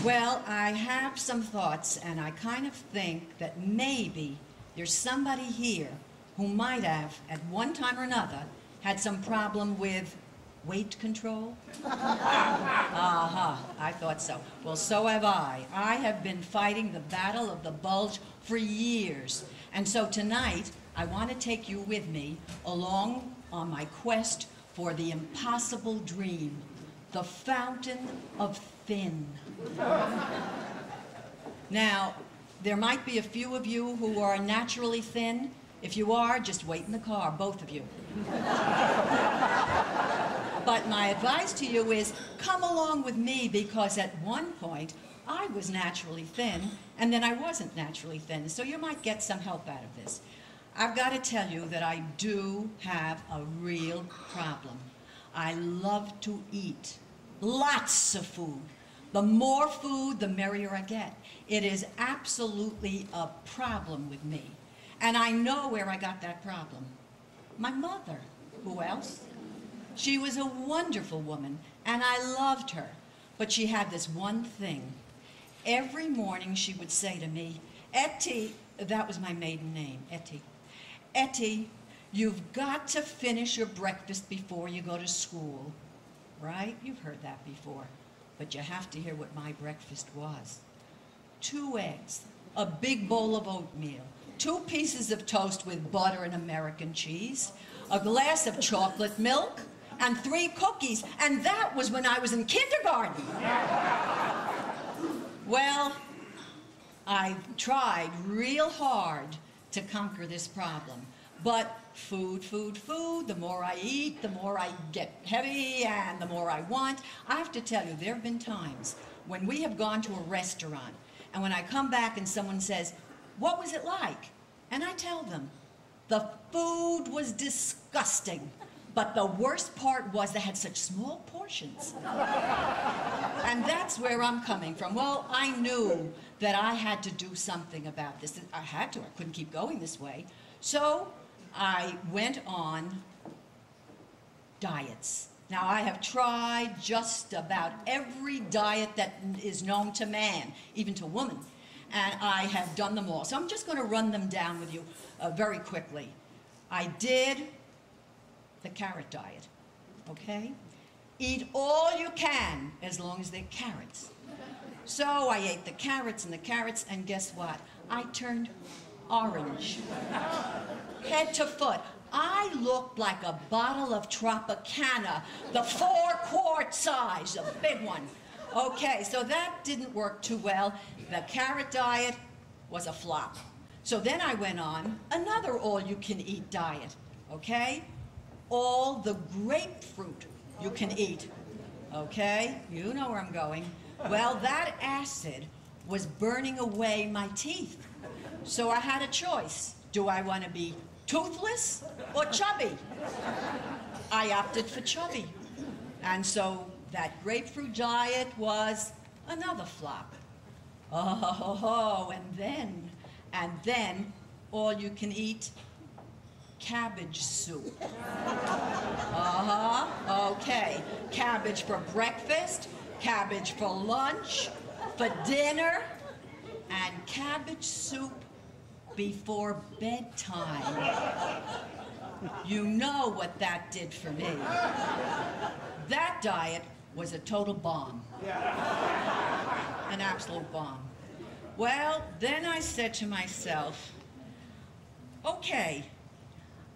Well, I have some thoughts, and I kind of think that maybe there's somebody here who might have, at one time or another, had some problem with weight control. I thought so. Well, so have I. I have been fighting the battle of the bulge for years. And so tonight, I want to take you with me along on my quest for the impossible dream, the fountain of thin. Now, there might be a few of you who are naturally thin. If you are, just wait in the car, both of you. But my advice to you is come along with me, because at one point I was naturally thin and then I wasn't naturally thin. So you might get some help out of this. I've got to tell you that I do have a real problem. I love to eat. Lots of food. The more food, the merrier I get. It is absolutely a problem with me. And I know where I got that problem. My mother. Who else? She was a wonderful woman, and I loved her. But she had this one thing. Every morning she would say to me, Etty, that was my maiden name, Etty. Etty, you've got to finish your breakfast before you go to school. Right? You've heard that before. But you have to hear what my breakfast was. 2 eggs, a big bowl of oatmeal, 2 pieces of toast with butter and American cheese, a glass of chocolate milk, and 3 cookies. And that was when I was in kindergarten. Well, I've tried real hard to conquer this problem. But food, food, food, the more I eat, the more I get heavy and the more I want. I have to tell you, there have been times when we have gone to a restaurant and when I come back and someone says, what was it like? And I tell them, the food was disgusting. But the worst part was they had such small portions. And that's where I'm coming from. Well, I knew that I had to do something about this. I had to. I couldn't keep going this way. So I went on diets. Now, I have tried just about every diet that is known to man, even to woman, and I have done them all. So I'm just going to run them down with you very quickly. I did the carrot diet, okay? Eat all you can as long as they're carrots. So I ate the carrots, and guess what? I turned orange, head to foot. I looked like a bottle of Tropicana, the 4-quart size, a big one. Okay, so that didn't work too well. The carrot diet was a flop. So then I went on another all-you-can-eat diet, okay? All the grapefruit you can eat, okay? You know where I'm going. Well, that acid was burning away my teeth. So I had a choice. Do I want to be toothless or chubby? I opted for chubby. And so that grapefruit diet was another flop. Oh, and then all you can eat cabbage soup. Okay. Cabbage for breakfast, cabbage for lunch, for dinner, and cabbage soup before bedtime. You know what that did for me. That diet was a total bomb. An absolute bomb. Well, then I said to myself, okay,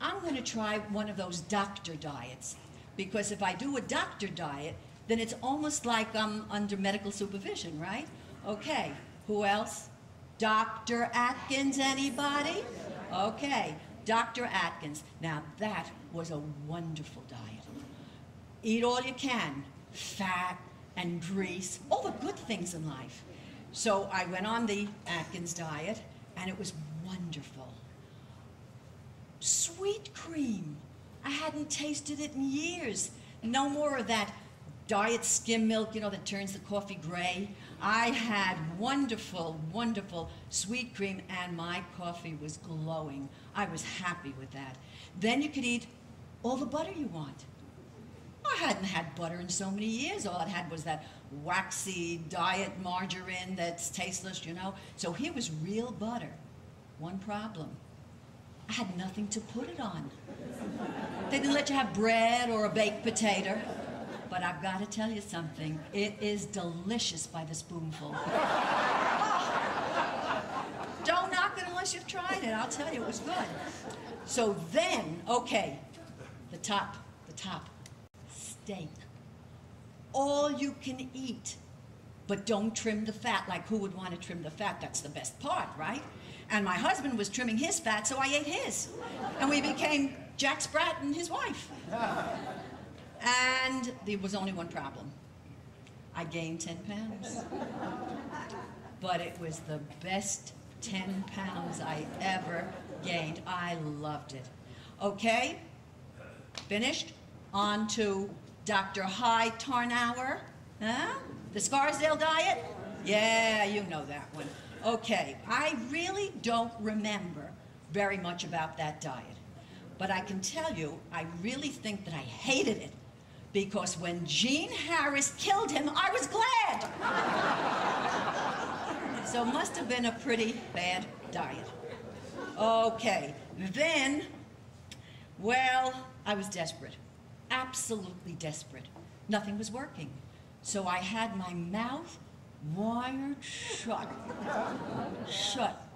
I'm going to try one of those doctor diets, because if I do a doctor diet, then it's almost like I'm under medical supervision, right? Okay, who else? Dr. Atkins, anybody? Okay, Dr. Atkins. Now that was a wonderful diet. Eat all you can, fat and grease, all the good things in life. So I went on the Atkins diet, and it was wonderful. Sweet cream. I hadn't tasted it in years. No more of that diet skim milk, you know, that turns the coffee gray. I had wonderful, wonderful sweet cream, and my coffee was glowing. I was happy with that. Then you could eat all the butter you want. I hadn't had butter in so many years. All I'd had was that waxy diet margarine that's tasteless, you know. So here was real butter. One problem. I had nothing to put it on. They didn't let you have bread or a baked potato. But I've got to tell you something. It is delicious by the spoonful. Don't knock it unless you've tried it. I'll tell you, it was good. So then, okay, the top, steak. All you can eat, but don't trim the fat. Like, who would want to trim the fat? That's the best part, right? And my husband was trimming his fat, so I ate his. And we became Jack Sprat and his wife. And there was only one problem. I gained 10 pounds. But it was the best 10 pounds I ever gained. I loved it. Okay, finished. On to Dr. High Tarnower. Huh? The Scarsdale diet? Yeah, you know that one. Okay, I really don't remember very much about that diet. But I can tell you, I really think that I hated it. Because when Gene Harris killed him, I was glad. So it must have been a pretty bad diet. Okay, then, well, I was desperate. Absolutely desperate. Nothing was working. So I had my mouth wired shut. Shut.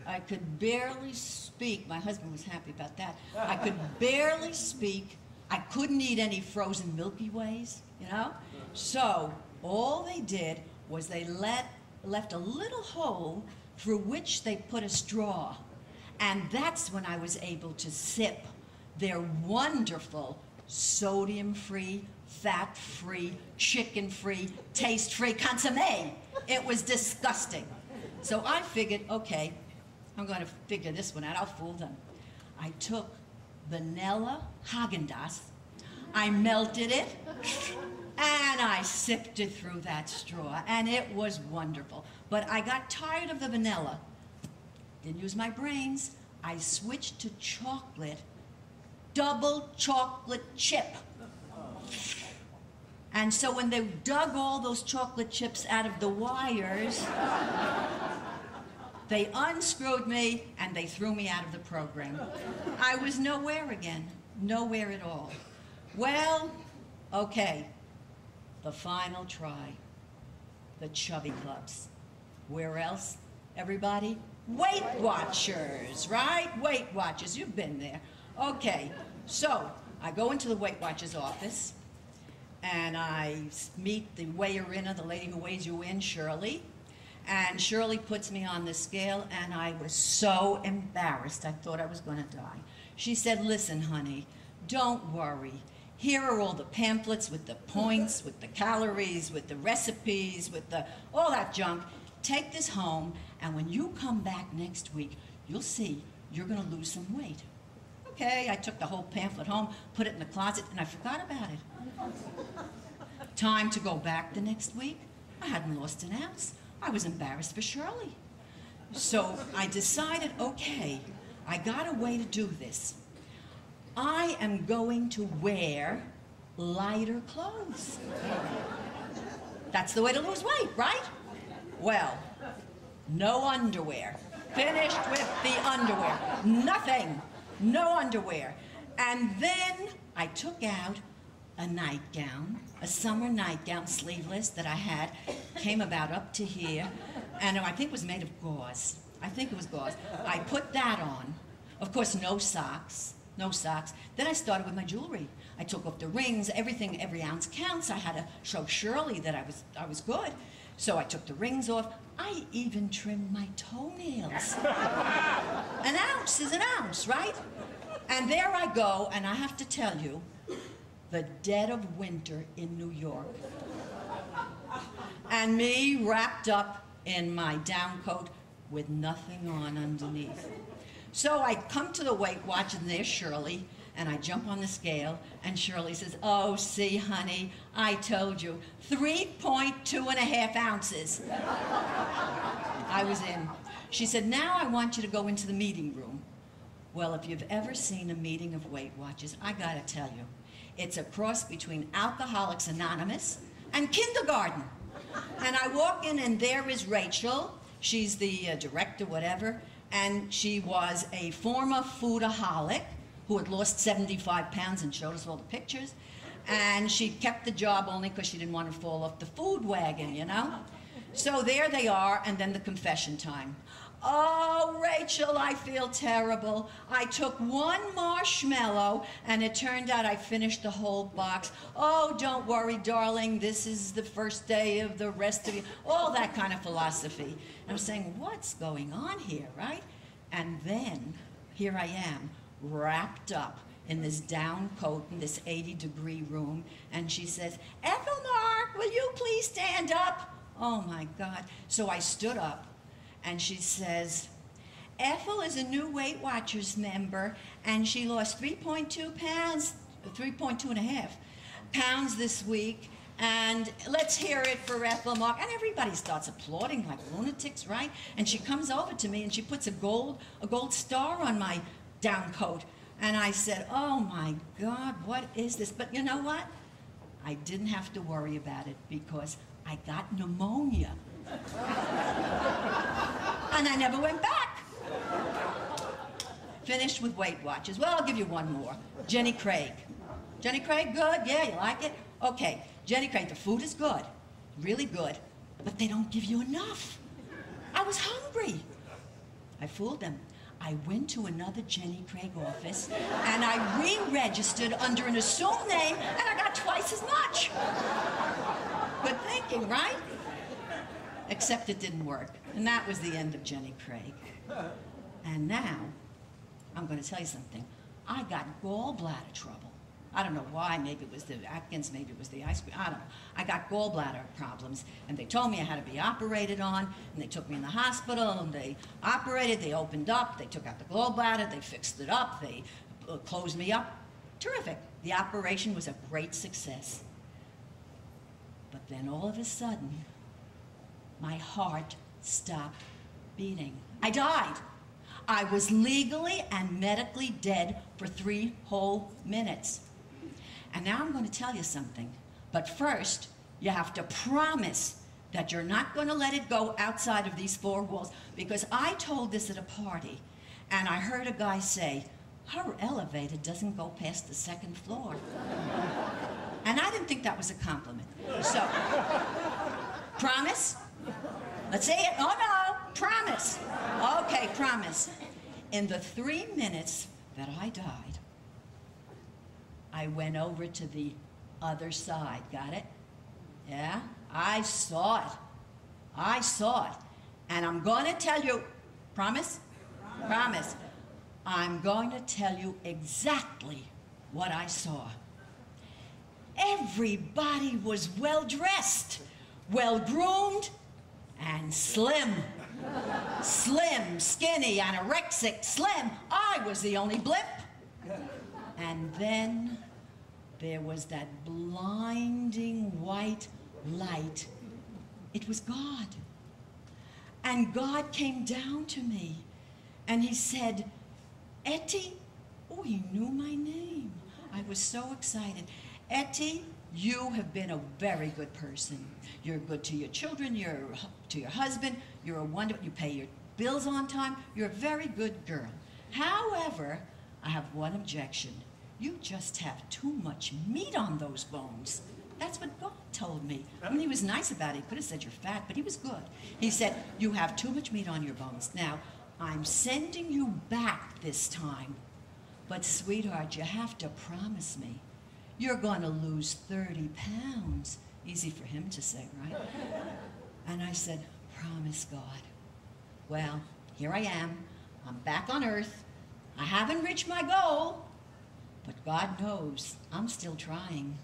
I could barely speak. My husband was happy about that. I could barely speak. I couldn't eat any frozen Milky Ways, you know? So all they did was they left a little hole through which they put a straw. And that's when I was able to sip their wonderful sodium-free, fat-free, chicken-free, taste-free consommé. It was disgusting. So I figured, okay, I'm going to figure this one out. I'll fool them. I took vanilla Haagen-Dazs, I melted it, and I sipped it through that straw, and it was wonderful. But I got tired of the vanilla. Didn't use my brains. I switched to chocolate, double chocolate chip. And so when they dug all those chocolate chips out of the wires, they unscrewed me and they threw me out of the program. I was nowhere again, nowhere at all. Well, okay, the final try, the chubby clubs. Where else, everybody? Weight Watchers, right? Weight Watchers, you've been there. Okay, so I go into the Weight Watchers office and I meet the weigher-inner, the lady who weighs you in, Shirley. And Shirley puts me on the scale, and I was so embarrassed. I thought I was going to die. She said, listen, honey, don't worry. Here are all the pamphlets with the points, with the calories, with the recipes, with all that junk. Take this home, and when you come back next week, you'll see you're going to lose some weight. Okay, I took the whole pamphlet home, put it in the closet, and I forgot about it. Time to go back the next week. I hadn't lost an ounce. I was embarrassed for Shirley. So I decided, okay, I got a way to do this. I am going to wear lighter clothes. That's the way to lose weight, right? Well, no underwear. Finished with the underwear. Nothing. No underwear. And then I took out a nightgown, a summer nightgown, sleeveless, that I had, came about up to here, and I think it was made of gauze. I think it was gauze. I put that on. Of course, no socks, no socks. Then I started with my jewelry. I took off the rings, everything, every ounce counts. I had to show Shirley that I was good. So I took the rings off. I even trimmed my toenails. An ounce is an ounce, right? And there I go, and I have to tell you, the dead of winter in New York. And me wrapped up in my down coat with nothing on underneath. So I come to the Weight Watch, and there's Shirley, and I jump on the scale, and Shirley says, oh, see, honey, I told you, 3.2½ ounces. I was in. She said, now I want you to go into the meeting room. Well, if you've ever seen a meeting of Weight Watchers, I gotta tell you, It's a cross between Alcoholics Anonymous and kindergarten. And I walk in, and there is Rachel. She's the director, whatever, and she was a former foodaholic who had lost 75 pounds and showed us all the pictures. And she kept the job only because she didn't want to fall off the food wagon, you know? So there they are, and then the confession time. Oh, Rachel, I feel terrible. I took one marshmallow, and it turned out I finished the whole box. Oh, don't worry, darling. This is the first day of the rest of you. All that kind of philosophy. And I'm saying, what's going on here, right? And then, here I am, wrapped up in this down coat in this 80-degree room, and she says, Ethel Mark, will you please stand up? Oh, my God. So I stood up. And she says, Ethel is a new Weight Watchers member, and she lost 3.2 pounds, 3.2 and a half pounds this week. And let's hear it for Ethel Mark. And everybody starts applauding like lunatics, right? And she comes over to me, and she puts a gold star on my down coat. And I said, oh, my God, what is this? But you know what? I didn't have to worry about it because I got pneumonia. And I never went back. Finished with Weight Watchers. Well, I'll give you one more. Jenny Craig. Jenny Craig, good? Yeah, you like it? Okay, Jenny Craig, the food is good, really good, but they don't give you enough. I was hungry. I fooled them. I went to another Jenny Craig office, and I re-registered under an assumed name, and I got twice as much. Good thinking, right? Except it didn't work. And that was the end of Jenny Craig. And now, I'm going to tell you something. I got gallbladder trouble. I don't know why. Maybe it was the Atkins, maybe it was the ice cream. I don't know. I got gallbladder problems, and they told me I had to be operated on, and they took me in the hospital, and they operated, they opened up, they took out the gallbladder, they fixed it up, they closed me up. Terrific. The operation was a great success. But then all of a sudden, my heart stopped beating. I died. I was legally and medically dead for 3 whole minutes. And now I'm going to tell you something. But first, you have to promise that you're not going to let it go outside of these 4 walls. Because I told this at a party, and I heard a guy say, her elevator doesn't go past the 2nd floor. And I didn't think that was a compliment. So, promise? Let's say it. Oh, no. Promise. Okay, promise. In the 3 minutes that I died, I went over to the other side. Got it? Yeah? I saw it. I saw it. And I'm going to tell you, promise? Promise. I'm going to tell you exactly what I saw. Everybody was well-dressed, well-groomed, and slim. Slim, skinny, anorexic, slim. I was the only blip. And then there was that blinding white light. It was God. And God came down to me, and he said, Etty, oh, he knew my name. I was so excited. Etty, you have been a very good person. You're good to your children, you're to your husband, you're a wonderful, you pay your bills on time, you're a very good girl. However, I have one objection. You just have too much meat on those bones. That's what God told me. I mean, he was nice about it. He could have said you're fat, but he was good. He said, you have too much meat on your bones. Now, I'm sending you back this time. But sweetheart, you have to promise me you're going to lose 30 pounds. Easy for him to say, right? And I said, promise, God. Well, here I am. I'm back on earth. I haven't reached my goal, but God knows I'm still trying.